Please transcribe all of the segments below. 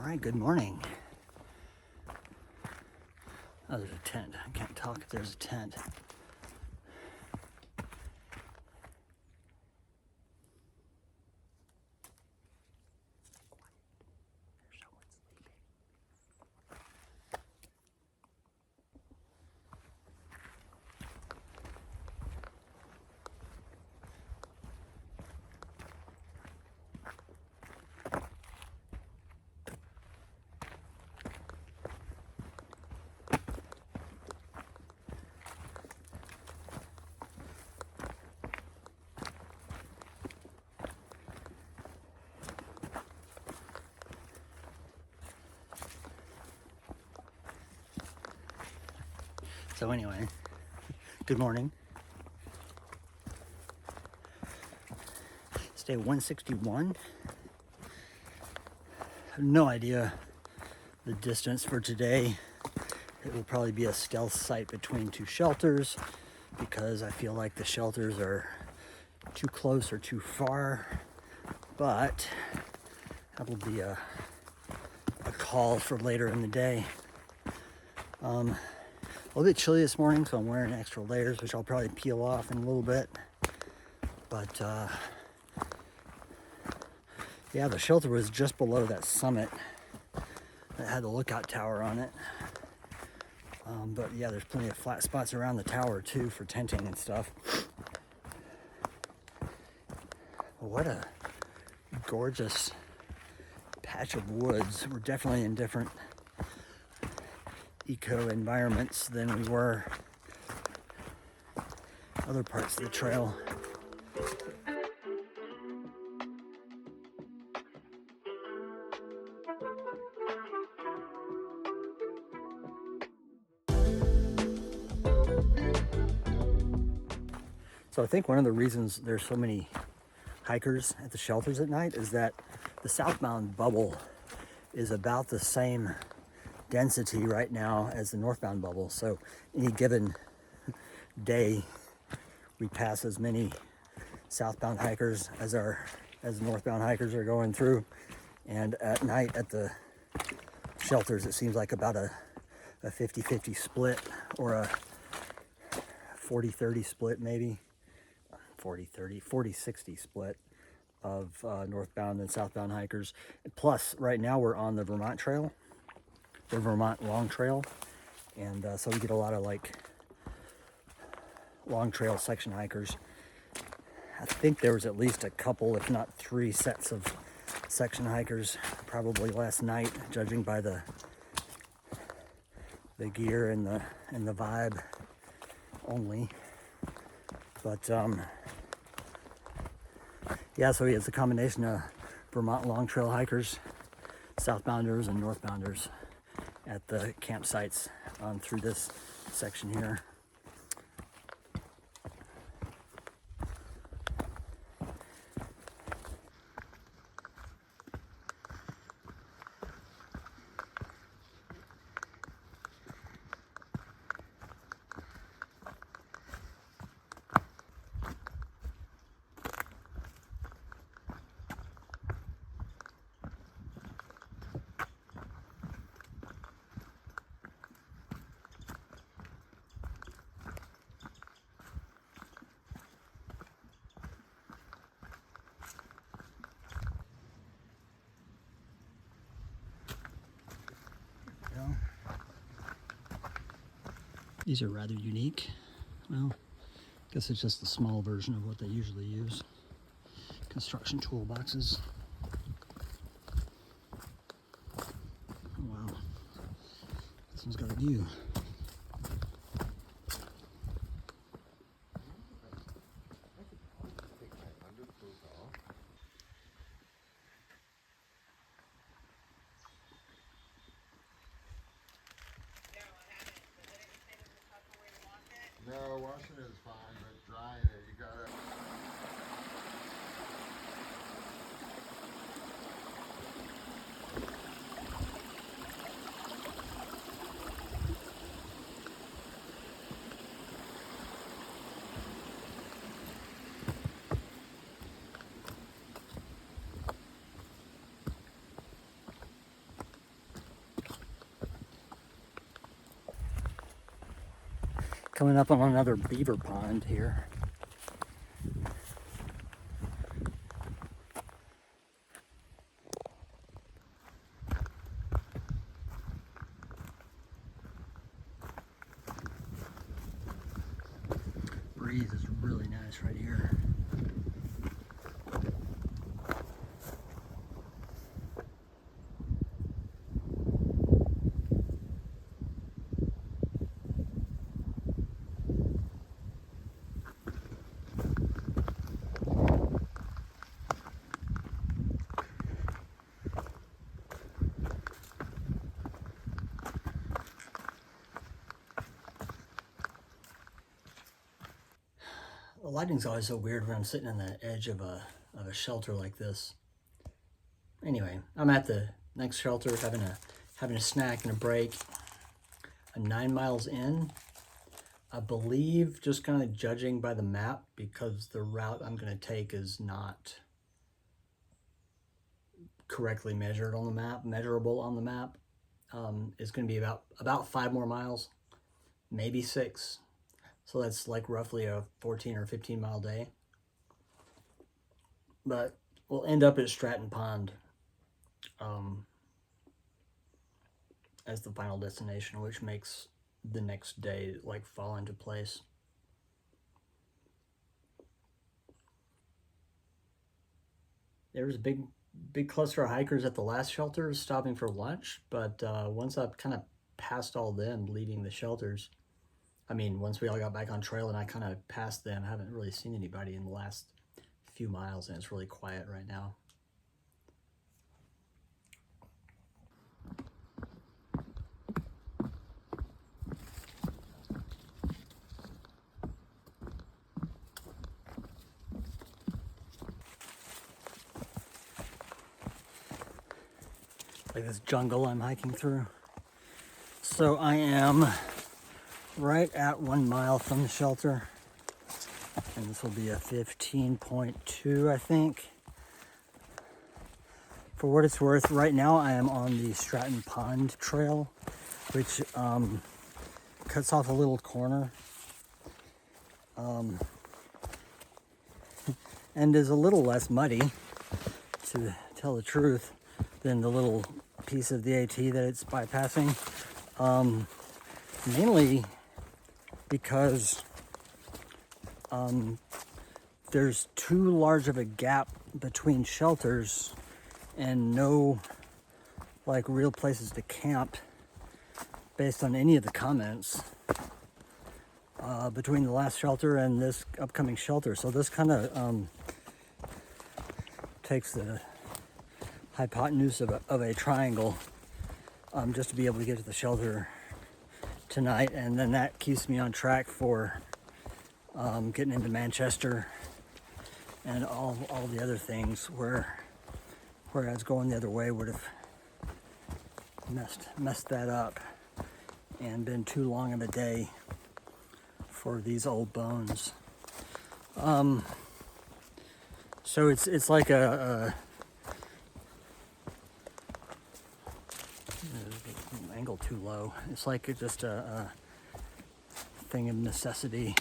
All right, good morning. Oh, there's a tent. I can't talk if there's a tent. So anyway, good morning. It's day 161. I have no idea the distance for today. It will probably be a stealth site between two shelters because I feel like the shelters are too close or too far. But that will be a call for later in the day. A little bit chilly this morning, so I'm wearing extra layers, which I'll probably peel off in a little bit. But yeah, the shelter was just below that summit that had the lookout tower on it. But yeah, there's plenty of flat spots around the tower too for tenting and stuff. What a gorgeous patch of woods. We're definitely in different eco environments than we were other parts of the trail. So I think one of the reasons there's so many hikers at the shelters at night is that the southbound bubble is about the same density right now as the northbound bubble. So any given day we pass as many southbound hikers as the northbound hikers are going through. And at night at the shelters it seems like about a 50-50 split, or a 40-30 split, maybe 40-60 split of northbound and southbound hikers. Plus right now we're on the Vermont Trail, the Vermont Long Trail, and so we get a lot of like long trail section hikers. I think there was at least a couple, if not three sets of section hikers probably last night, judging by the gear and the vibe only. But yeah, so it's a combination of Vermont Long Trail hikers, southbounders and northbounders at the campsites through this section here. These are rather unique. Well, I guess it's just a small version of what they usually use. Construction toolboxes. Oh, wow. This one's got a view. No, washing it is fine, but drying it, you gotta. Coming up on another beaver pond here. Breeze is really nice right here. The lighting's always so weird when I'm sitting on the edge of a shelter like this. Anyway, I'm at the next shelter having a snack and a break. I'm 9 miles in. I believe, just kind of judging by the map, because the route I'm going to take is not correctly measured on the map, measurable on the map, is going to be about 5 more miles, maybe 6. So that's like roughly a 14 or 15 mile day. But we'll end up at Stratton Pond as the final destination, which makes the next day like fall into place. There was a big cluster of hikers at the last shelter stopping for lunch, but once I've kind of passed all them leaving the shelters, I mean, once we all got back on trail and I kind of passed them, I haven't really seen anybody in the last few miles, and it's really quiet right now. Like this jungle I'm hiking through. So I am right at 1 mile from the shelter, and this will be a 15.2, I think. For what it's worth, right now I am on the Stratton Pond Trail, which cuts off a little corner and is a little less muddy, to tell the truth, than the little piece of the AT that it's bypassing. Mainly because there's too large of a gap between shelters and no like real places to camp based on any of the comments between the last shelter and this upcoming shelter. So this kind of takes the hypotenuse of a triangle just to be able to get to the shelter tonight, and then that keeps me on track for getting into Manchester and all the other things, where I was going the other way would have messed that up and been too long of a day for these old bones. So it's like a angle too low. It's like just a thing of necessity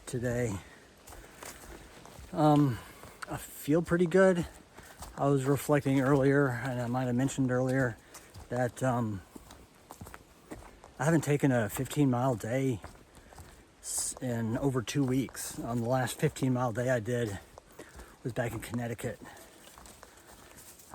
today. I feel pretty good. I was reflecting earlier, and I might have mentioned earlier, that I haven't taken a 15-mile day in over 2 weeks. The last 15-mile day I did was back in Connecticut.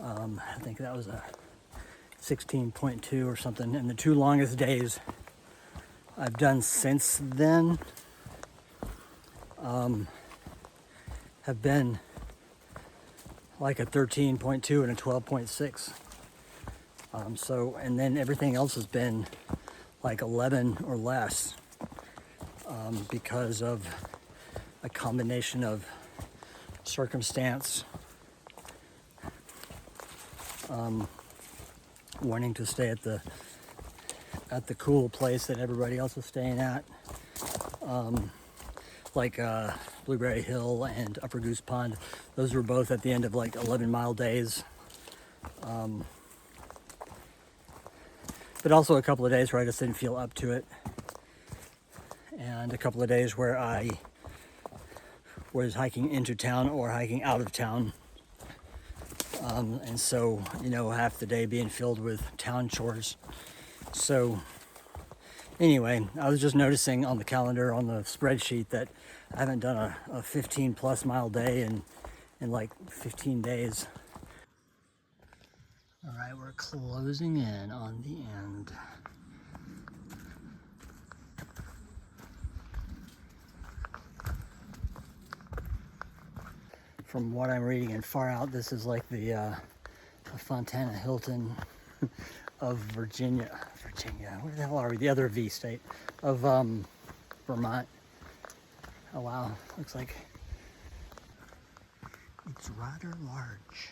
I think that was a 16.2 or something, and the 2 longest days I've done since then have been like a 13.2 and a 12.6. So, and then everything else has been like 11 or less because of a combination of circumstance, wanting to stay at the cool place that everybody else is staying at, like Blueberry Hill and Upper Goose Pond. Those were both at the end of like 11-mile days. But also a couple of days where I just didn't feel up to it. and a couple of days where I was hiking into town or hiking out of town. And so, you know, half the day being filled with town chores. So anyway, I was just noticing on the calendar, on the spreadsheet, that I haven't done a 15 plus mile day in like 15 days. All right, we're closing in on the end. From what I'm reading and far out, this is like the Fontana Hilton of Virginia. Where the hell are we? The other V state of Vermont. Oh wow, looks like it's rather large.